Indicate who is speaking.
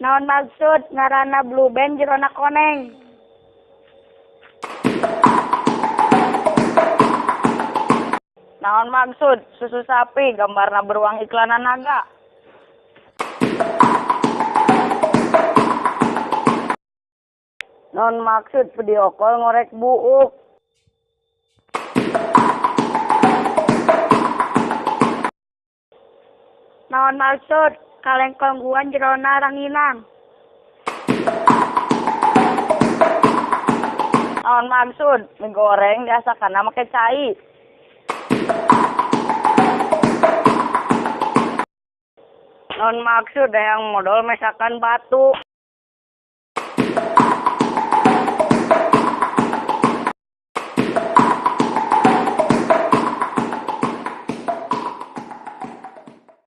Speaker 1: Naon maksud ngaranna Blue Band jerona koneng? Naon maksud susu sapi gambarna beruang iklanan naga? Naon maksud video call ngorek buuk? Naon maksud kalengkongguan jerona ranginang? Naon maksud mie goreng diasakana make cai? Naon maksud yang modal mesakan batu?